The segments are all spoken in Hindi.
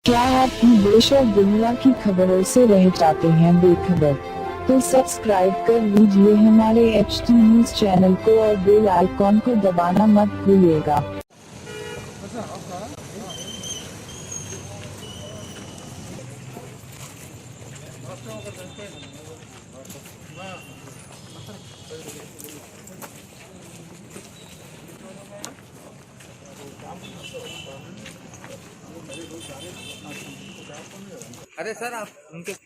क्या आप भी देश और दुनिया की खबरों से रह जाते हैं बेखबर? तो सब्सक्राइब कर लीजिए हमारे HT न्यूज चैनल को और बेल आइकॉन को दबाना मत भूलिएगा। अरे सर आप उनके क्या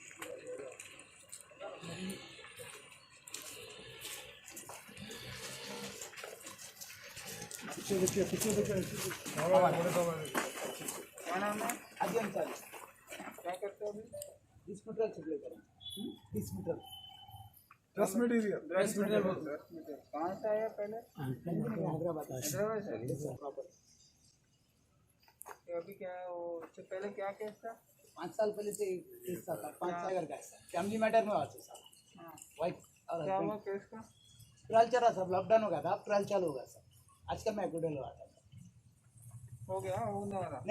नाम है? क्या करते हो अभी? ड्रेस मटेरियल बोलते हैं। कहाँ से आया पहले? हैदराबाद से। तो अभी क्या वो इससे पहले क्या केस था? 5 साल पहले से केस था सर, 5 साल का सर, फैमिली मैटर में हुआ था सर। हाँ। वाइफ और क्या हुआ हस्बैंड केस का? ट्रायल चल रहा सर, लॉकडाउन हो गया था, अब ट्रायल चालू होगा सर। आजकल मैं एक्विटल हुआ था सर। हो गया होने वाला।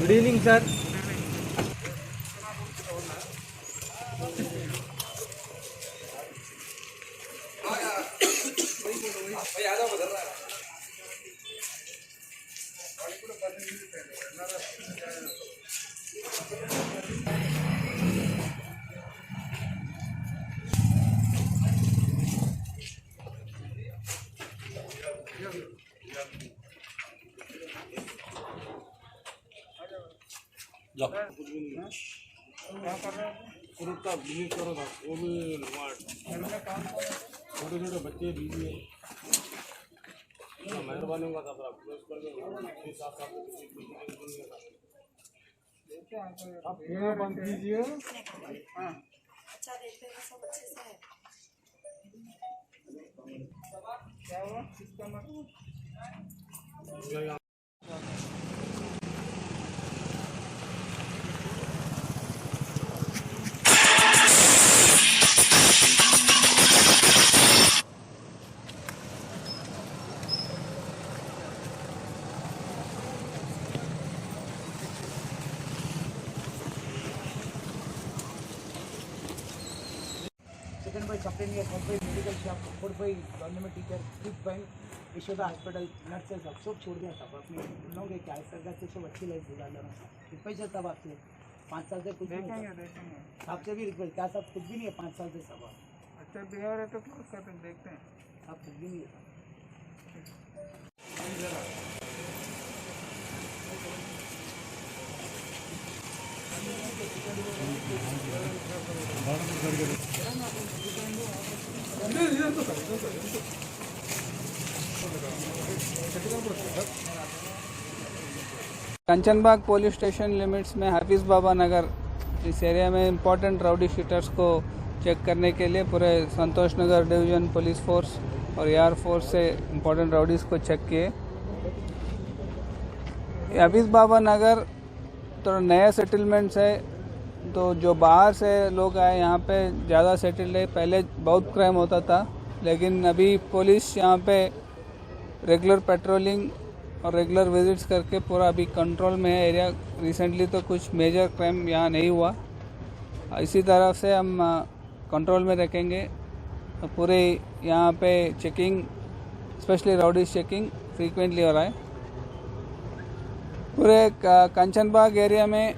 Good evening sir. क्या कर रहे हो? फ्रूट का बिजनेस करो था, वो भी घर में काम करो। छोटे छोटे बच्चे बीवी है। मेहरबानी होगा था आप प्रेस कर दो, 6-7 साल देखते हैं आप फिर बंद कीजिए। हाँ। अच्छा देखते हैं सब अच्छे से है। क्या हुआ? किसका मतलब? Second by supplying, third by medical shop, fourth by government teacher, fifth by Yashoda hospital, nurses सब छोड़ दिया सब अपने लोग क्या है सरकार से सब अच्छी लाइफ गुजार रहा हूँ। पैसा तब आपसे 5 साल से कुछ नहीं देखेंगे है। देखेंगे। आपसे भी रिक्वेस्ट क्या सब कुछ भी नहीं है 5 साल से सब अच्छा बिहेवियर है तो क्लोज करते हैं, देखते हैं। सब कुछ भी नहीं है। कंचनबाग पुलिस स्टेशन लिमिट्स में हाफिज बाबा नगर इस एरिया में इम्पोर्टेंट राउडी शीटर्स को चेक करने के लिए पूरे संतोष नगर डिवीजन पुलिस फोर्स और एयर फोर्स से इम्पोर्टेंट राउडीज को चेक किए। हाफिज बाबा नगर तो नया सेटलमेंट्स है, तो जो बाहर से लोग आए यहाँ पे ज़्यादा सेटल्ड है। पहले बहुत क्राइम होता था, लेकिन अभी पुलिस यहाँ पे रेगुलर पेट्रोलिंग और रेगुलर विजिट्स करके पूरा अभी कंट्रोल में है एरिया। रिसेंटली तो कुछ मेजर क्राइम यहाँ नहीं हुआ। इसी तरह से हम कंट्रोल में रखेंगे। पूरे यहाँ पे checking, specially rowdies checking frequently हो रहा है। पूरे कंचनबाग एरिया में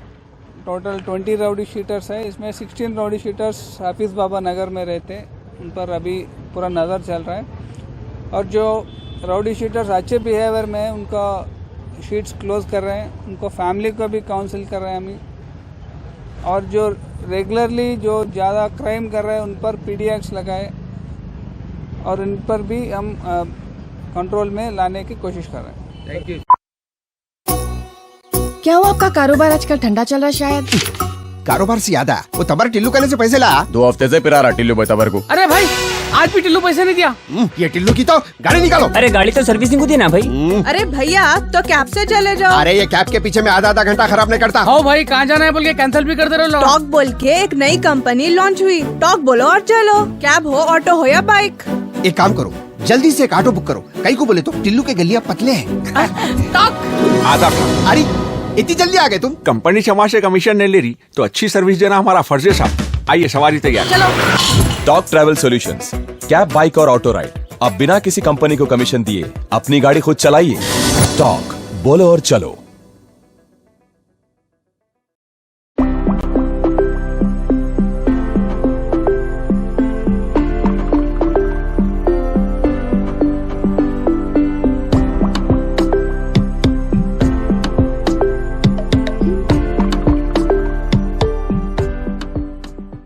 टोटल 20 राउडी शीटर्स है। इसमें 16 राउडी शीटर्स हाफिज बाबा नगर में रहते हैं, उन पर अभी पूरा नज़र चल रहा है। और जो राउडी शीटर्स अच्छे बिहेवियर में है उनका शीट्स क्लोज कर रहे हैं, उनको फैमिली को भी काउंसिल कर रहे हैं हम। और जो रेगुलरली जो ज़्यादा क्राइम कर रहे हैं उन पर PDX लगाए और इन पर भी हम कंट्रोल में लाने की कोशिश कर रहे हैं। Thank you. क्या हुआ आपका कारोबार आजकल ठंडा चल रहा है शायद? कारोबार से याद है, वो तबर टिल्लू कहने से पैसे ला। 2 हफ्ते से पिरा रहा टिल्लू भाई तबर को। अरे भाई आज भी टिल्लू पैसे नहीं दिया। ये टिल्लू की तो गाड़ी निकालो। अरे गाड़ी तो सर्विसिंग होती है ना भाई। अरे भैया तो कैब से चले जाओ। अरे ये कैब के पीछे मैं आधा घंटा खराब नहीं करता। हो भाई कहाँ जाना है बोल के कैंसिल भी करते रहो। टॉक बोल के एक नई कंपनी लॉन्च हुई। टॉक बोलो और चलो, कैब हो, ऑटो हो या बाइक। एक काम करो, जल्दी से एक ऑटो बुक करो। कहीं को बोले तो टिल्लू के गलियां पतले हैं। आदाब। अरे इतनी जल्दी आ गए तुम? कंपनी क्षमा से कमीशन नहीं ले रही तो अच्छी सर्विस देना हमारा फर्ज है साहब। आइए सवारी तैयार। Talk travel solutions, cab, bike और ऑटो राइड। अब बिना किसी कंपनी को कमीशन दिए अपनी गाड़ी खुद चलाइए। टॉक, बोलो और चलो।